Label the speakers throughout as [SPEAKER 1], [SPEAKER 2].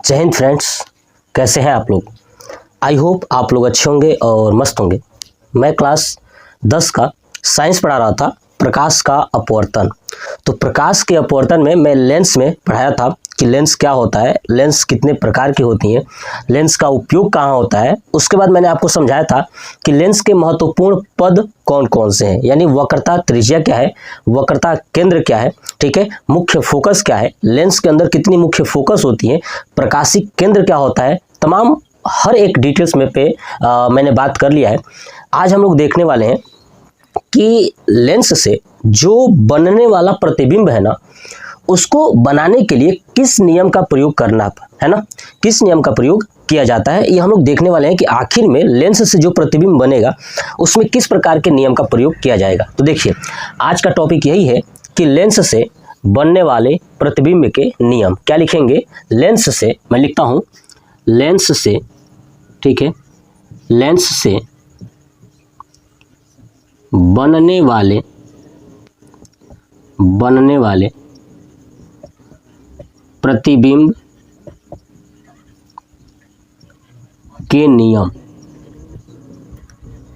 [SPEAKER 1] जय हिंद फ्रेंड्स, कैसे हैं आप लोग। आई होप आप लोग अच्छे होंगे और मस्त होंगे। मैं क्लास 10 का साइंस पढ़ा रहा था, प्रकाश का अपवर्तन। तो प्रकाश के अपवर्तन में मैं लेंस में पढ़ाया था कि लेंस क्या होता है, लेंस कितने प्रकार की होती हैं, लेंस का उपयोग कहाँ होता है। उसके बाद मैंने आपको समझाया था कि लेंस के महत्वपूर्ण पद कौन कौन से हैं, यानी वक्रता त्रिज्या क्या है, वक्रता केंद्र क्या है, ठीक है, मुख्य फोकस क्या है, लेंस के अंदर कितनी मुख्य फोकस होती है, प्रकाशिक केंद्र क्या होता है, तमाम हर एक डिटेल्स में मैंने बात कर लिया है। आज हम लोग देखने वाले हैं कि लेंस से जो बनने वाला प्रतिबिंब है ना, उसको बनाने के लिए किस नियम का प्रयोग करना है ना, किस नियम का प्रयोग किया जाता है, ये हम लोग देखने वाले हैं कि आखिर में लेंस से जो प्रतिबिंब बनेगा उसमें किस प्रकार के नियम का प्रयोग किया जाएगा। तो देखिए, आज का टॉपिक यही है कि लेंस से बनने वाले प्रतिबिंब के नियम। क्या लिखेंगे? लेंस से, मैं लिखता हूँ लेंस से, ठीक है, लेंस से बनने वाले प्रतिबिंब के नियम,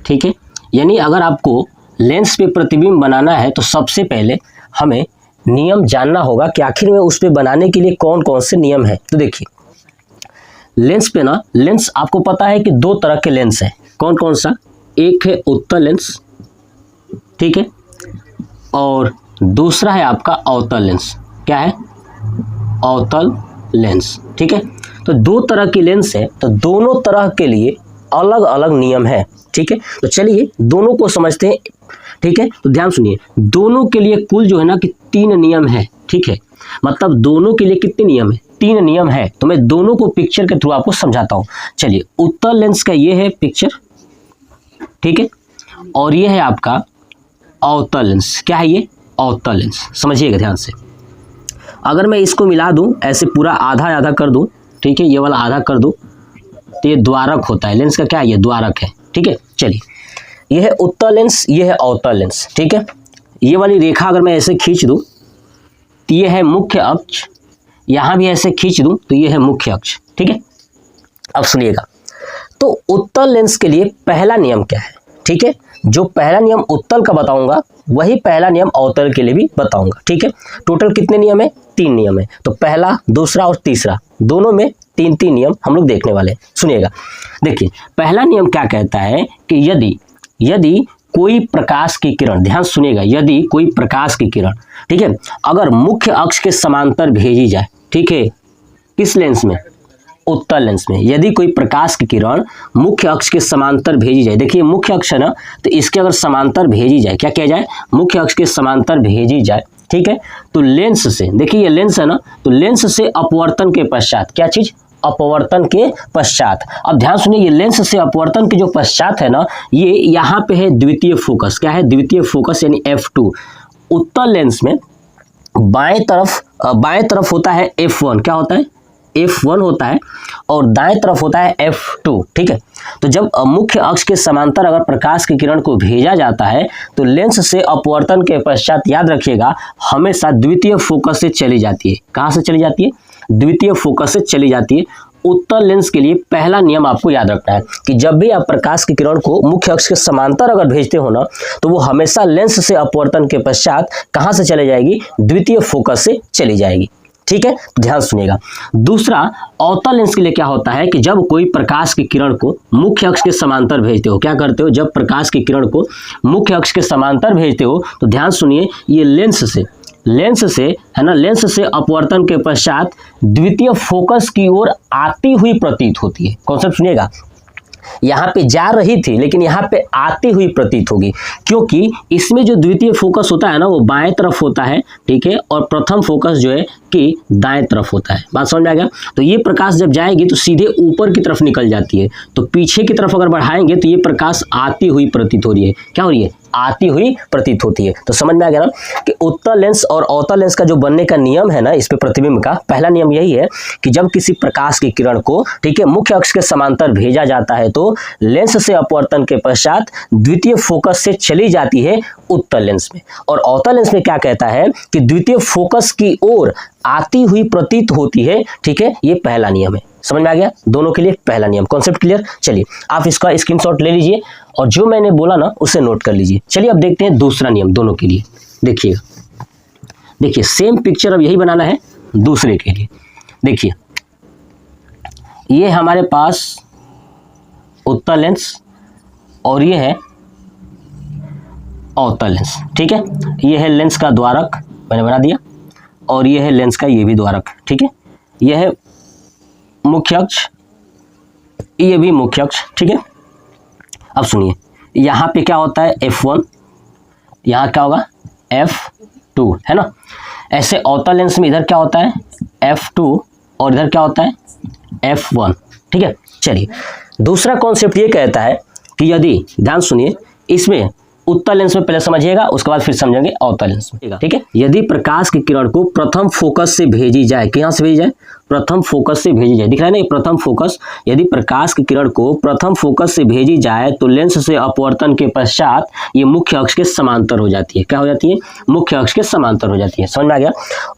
[SPEAKER 1] ठीक है। यानी अगर आपको लेंस पे प्रतिबिंब बनाना है तो सबसे पहले हमें नियम जानना होगा कि आखिर में उस पे बनाने के लिए कौन कौन से नियम है। तो देखिए, लेंस पे ना, लेंस आपको पता है कि दो तरह के लेंस है। कौन कौन सा? एक है उत्तल लेंस, ठीक है, और दूसरा है आपका अवतल लेंस। क्या है? अवतल लेंस, ठीक है। तो दो तरह की लेंस है, तो दोनों तरह के लिए अलग अलग नियम है, ठीक है। तो चलिए दोनों को समझते हैं, ठीक है। तो ध्यान सुनिए, दोनों के लिए कुल जो है ना कि 3 नियम है, ठीक है। मतलब दोनों के लिए कितने नियम है? 3 नियम है। तो मैं दोनों को पिक्चर के थ्रू आपको समझाता हूँ। चलिए, उत्तल लेंस का ये है पिक्चर, ठीक है, और ये है आपका अवतल लेंस। क्या है ये? अवतल लेंस। समझिएगा ध्यान से। अगर मैं इसको मिला दूं, ऐसे पूरा आधा आधा कर दूं, ठीक है, ये वाला आधा कर दूं, तो ये द्वारक होता है। लेंस का क्या है? ये द्वारक है, ठीक है। चलिए, ये है उत्तल लेंस, ये है अवतल लेंस, ठीक है। ये वाली रेखा अगर मैं ऐसे खींच दूं तो ये है मुख्य अक्ष, यहां भी ऐसे खींच दूं तो ये है मुख्य अक्ष, ठीक है। अब सुनिएगा, तो उत्तल लेंस के लिए पहला नियम क्या है, ठीक है। जो पहला नियम उत्तल का बताऊंगा वही पहला नियम अवतल के लिए भी बताऊंगा, ठीक है। टोटल कितने नियम है? 3 नियम है। तो पहला, दूसरा और तीसरा, दोनों में 3 नियम हम लोग देखने वाले हैं। सुनिएगा, देखिए, पहला नियम क्या कहता है कि यदि कोई प्रकाश की किरण, ध्यान सुनिएगा, यदि कोई प्रकाश की किरण, ठीक है, अगर मुख्य अक्ष के समांतर भेजी जाए, ठीक है, किस लेंस में? उत्तल लेंस में। यदि कोई प्रकाश की किरण मुख्य अक्ष के समांतर भेजी जाए, देखिए मुख्य अक्ष है ना, तो इसके अगर समांतर भेजी जाए, क्या किया जाए? मुख्य अक्ष के समांतर भेजी जाए, ठीक है, तो लेंस से, देखिए ये लेंस है ना, तो लेंस से अपवर्तन के पश्चात, क्या चीज? अपवर्तन के पश्चात। अब ध्यान सुनिए, ये लेंस से अपवर्तन के जो पश्चात है ना, ये यहाँ पे है द्वितीय फोकस। क्या है? द्वितीय फोकस, यानी F2। उत्तल लेंस में बाएं तरफ होता है F1। क्या होता है? F1 होता है, और दाएं तरफ होता है F2, ठीक है। तो जब मुख्य अक्ष के समांतर अगर प्रकाश की किरण को भेजा जाता है तो लेंस से अपवर्तन के पश्चात, याद रखिएगा, हमेशा द्वितीय फोकस से चली जाती है। कहाँ से चली जाती है? द्वितीय फोकस से चली जाती है। उत्तल लेंस के लिए पहला नियम आपको याद रखना है कि जब भी आप प्रकाश की किरण को मुख्य अक्ष के समांतर अगर भेजते हो ना, तो वो हमेशा लेंस से अपवर्तन के पश्चात कहाँ से चली जाएगी? द्वितीय फोकस से चली जाएगी, ठीक है। तो ध्यान सुनिएगा। दूसरा, अवतल लेंस के लिए क्या होता है कि जब कोई प्रकाश की किरण को मुख्य अक्ष के समांतर भेजते हो, क्या करते हो? जब प्रकाश की किरण को मुख्य अक्ष के समांतर भेजते हो तो ध्यान सुनिए, ये लेंस से है ना, लेंस से अपवर्तन के पश्चात द्वितीय फोकस की ओर आती हुई प्रतीत होती है। कॉन्सेप्ट सुनिएगा, यहाँ पे जा रही थी लेकिन यहाँ पे आती हुई प्रतीत होगी, क्योंकि इसमें जो द्वितीय फोकस होता है ना, वो बाएं तरफ होता है, ठीक है, और प्रथम फोकस जो है कि दाएं तरफ होता है। बात समझ में आ गया? तो ये प्रकाश जब जाएगी तो सीधे ऊपर की तरफ निकल जाती है, तो पीछे की तरफ अगर बढ़ाएंगे तो ये प्रकाश आती हुई प्रतीत हो रही है। क्या हो रही है? आती हुई प्रतीत होती है। तो समझ में आ गया ना कि उत्तल लेंस और अवतल लेंस का जो बनने का नियम है ना, इस पे प्रतिबिंब का पहला नियम यही है कि जब किसी प्रकाश की किरण को, ठीक है, मुख्य अक्ष के समांतर भेजा जाता है तो लेंस से अपवर्तन के पश्चात द्वितीय फोकस से चली जाती है उत्तल लेंस में। और अवतल लेंस में क्या कहता है कि द्वितीय फोकस की ओर आती हुई प्रतीत होती है, ठीक है, ये पहला नियम है। समझ में आ गया, दोनों के लिए पहला नियम, कॉन्सेप्ट क्लियर। चलिए आप इसका स्क्रीनशॉट ले लीजिए और जो मैंने बोला ना उसे नोट कर लीजिए। चलिए अब देखते हैं दूसरा नियम दोनों के लिए। देखिए सेम पिक्चर अब यही बनाना है दूसरे के लिए। देखिए ये हमारे पास उत्तल लेंस और ये है अवतल लेंस, ठीक है। ये है लेंस का द्वारक, मैंने बना दिया, और ये है लेंस का ये भी द्वारक, ठीक है। यह है मुख्य अक्ष, ये भी मुख्य अक्ष, ठीक है। अब सुनिए, यहाँ पे क्या होता है f1, यहाँ क्या होगा f2, है ना। ऐसे अवतल लेंस में इधर क्या होता है f2 और इधर क्या होता है f1, ठीक है। चलिए दूसरा कॉन्सेप्ट ये कहता है कि यदि, ध्यान सुनिए, इसमें उत्तल लेंस में पहले समझिएगा, उसके बाद फिर समझेंगे अवतल लेंस में, ठीक है। यदि प्रकाश की किरण को प्रथम फोकस से भेजी जाए, कहाँ से भेजी जाए, प्रथम फोकस से भेजी जाए, दिख रहा है ना ये प्रथम फोकस। यदि प्रकाश की किरण को प्रथम फोकस से भेजी जाए तो लेंस से अपवर्तन के पश्चात ये मुख्य अक्ष के समांतर हो जाती है। क्या हो जाती है, मुख्य अक्ष के समांतर हो जाती है। समझ में आ गया।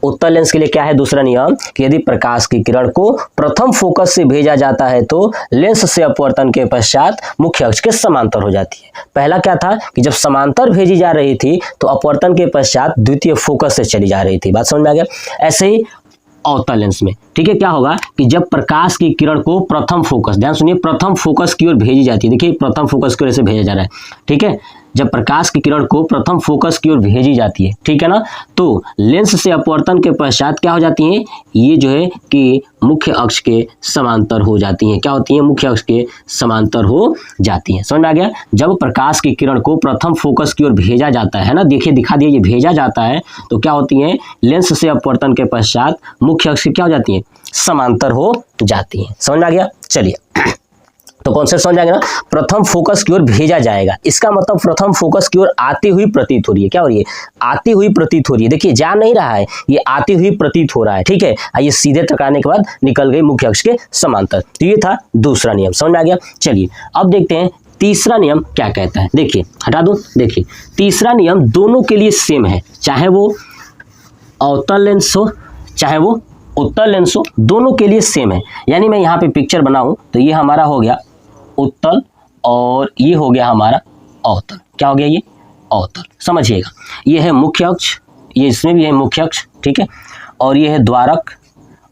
[SPEAKER 1] उत्तल लेंस के लिए क्या है दूसरा नियम कि यदि प्रकाश की किरण को प्रथम फोकस से भेजा जाता है तो लेंस से अपवर्तन के पश्चात मुख्य अक्ष के समांतर हो जाती है। पहला क्या था कि जब समांतर भेजी जा रही थी तो अपवर्तन के पश्चात द्वितीय फोकस से चली जा रही थी। बात समझ में आ गया। ऐसे ही अवतल लेंस में, ठीक है, क्या होगा कि जब प्रकाश की किरण को प्रथम फोकस, ध्यान सुनिए, प्रथम फोकस की ओर भेजी जाती है। देखिए प्रथम फोकस की ओर से भेजा जा रहा है, ठीक है। जब प्रकाश की किरण को प्रथम फोकस की ओर भेजी जाती है, ठीक है ना, तो लेंस से अपवर्तन के पश्चात क्या हो जाती हैं, ये जो है कि मुख्य अक्ष के समांतर हो जाती हैं। क्या होती हैं, मुख्य अक्ष के समांतर हो जाती हैं। समझ में आ गया। जब प्रकाश की किरण को प्रथम फोकस की ओर भेजा जाता है ना, देखिए दिखा दिया, ये भेजा जाता है तो क्या होती हैं, लेंस से अपवर्तन के पश्चात मुख्य अक्ष क्या हो जाती हैं, समांतर हो जाती हैं। समझ में आ गया। चलिए तो कॉन्सेप्ट समझ आएगा ना, प्रथम फोकस की ओर भेजा जाएगा, इसका मतलब प्रथम फोकस की ओर आती हुई प्रतीत हो रही है। क्या हो रही है, आती हुई प्रतीत हो रही है। देखिए जा नहीं रहा है, ये आती हुई प्रतीत हो रहा है, ठीक है। ये सीधे टकराने के बाद निकल गई मुख्य अक्ष के समांतर। तो ये था दूसरा नियम। समझ में आ गया। चलिए अब देखते हैं तीसरा नियम क्या कहता है। देखिए हटा दो, देखिए तीसरा नियम दोनों के लिए सेम है, चाहे वो अवतल लेंस हो चाहे वो उत्तल लेंस हो, दोनों के लिए सेम है। यानी मैं यहाँ पे पिक्चर बनाऊं तो ये हमारा हो गया उत्तल और ये हो गया हमारा अवतल। क्या हो गया, ये अवतल। समझिएगा, ये है मुख्य अक्ष, ये इसमें भी है मुख्य अक्ष, ठीक है, और ये है द्वारक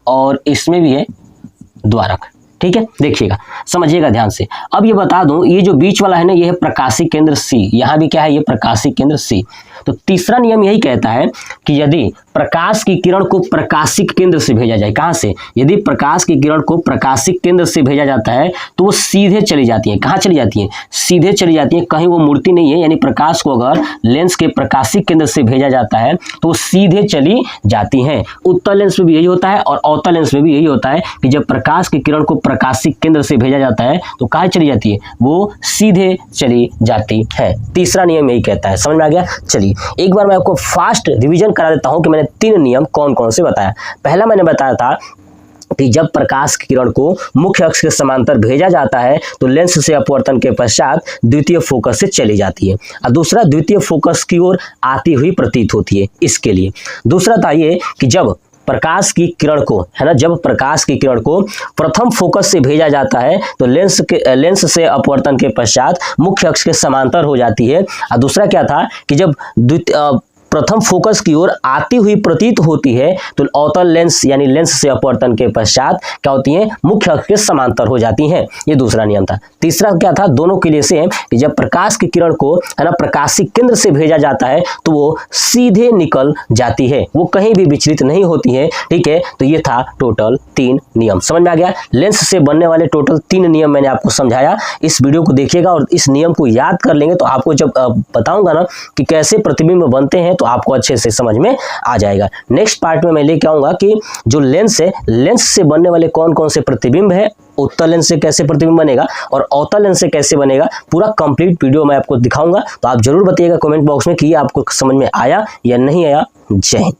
[SPEAKER 1] और इसमें भी है द्वारक, ठीक है। देखिएगा, समझिएगा ध्यान से। अब ये बता दूं, ये जो बीच वाला है ना, ये है प्रकाशिक केंद्र सी, यहाँ भी क्या है, ये प्रकाशिक केंद्र सी। तो तीसरा नियम यही कहता है कि यदि प्रकाश की किरण को प्रकाशिक केंद्र से भेजा जाए, कहाँ से, यदि प्रकाश की किरण को प्रकाशिक केंद्र से भेजा जाता है तो वो सीधे चली जाती है। कहाँ चली जाती है, सीधे चली जाती है, कहीं वो मुड़ती नहीं है। यानी प्रकाश को अगर लेंस के प्रकाशिक केंद्र से भेजा जाता है तो वो सीधे चली जाती हैं। उत्तल लेंस में भी यही होता है और अवतल लेंस में भी यही होता है कि जब प्रकाश की किरण को प्रकाशिक केंद्र से भेजा जाता है तो कहाँ चली जाती है, वो सीधे चली जाती है। तीसरा नियम यही कहता है। समझ में आ गया। चलिए एक बार मैं आपको फास्ट रिवीजन करा देता हूं कि मैंने 3 नियम कौन कौन से बताया। पहला मैंने बताया था कि जब प्रकाश की किरण को मुख्य अक्ष के समांतर भेजा जाता है तो लेंस से अपवर्तन के पश्चात द्वितीय फोकस से चली जाती है, और दूसरा द्वितीय फोकस की ओर आती हुई प्रतीत होती है, इसके लिए। दूसरा था ये कि जब प्रकाश की किरण को, है ना, जब प्रकाश की किरण को प्रथम फोकस से भेजा जाता है तो लेंस से अपवर्तन के पश्चात मुख्य अक्ष के समांतर हो जाती है। और दूसरा क्या था कि जब प्रथम फोकस की ओर आती हुई प्रतीत होती है तो अवतल लेंस यानी लेंस से अपवर्तन के पश्चात क्या होती है, मुख्य अक्ष के समांतर हो जाती हैं। ये दूसरा नियम था। तीसरा क्या था, दोनों के लिए सेम, कि जब प्रकाश की किरण को, है ना, प्रकाशिक केंद्र से भेजा जाता है तो वो सीधे निकल जाती है, वो कहीं भी विचलित नहीं होती है, ठीक है। तो ये था टोटल 3 नियम। समझ में आ गया। लेंस से बनने वाले टोटल 3 नियम मैंने आपको समझाया। इस वीडियो को देखिएगा और इस नियम को याद कर लेंगे तो आपको जब बताऊंगा ना कि कैसे प्रतिबिंब बनते हैं तो आपको अच्छे से समझ में आ जाएगा। नेक्स्ट पार्ट में मैं लेके आऊंगा कि जो लेंस है, लेंस से बनने वाले कौन कौन से प्रतिबिंब है, उत्तल लेंस से कैसे प्रतिबिंब बनेगा और अवतल लेंस से कैसे बनेगा, पूरा कंप्लीट वीडियो मैं आपको दिखाऊंगा। तो आप जरूर बताइएगा कमेंट बॉक्स में कि आपको समझ में आया या नहीं आया। जय हिंद।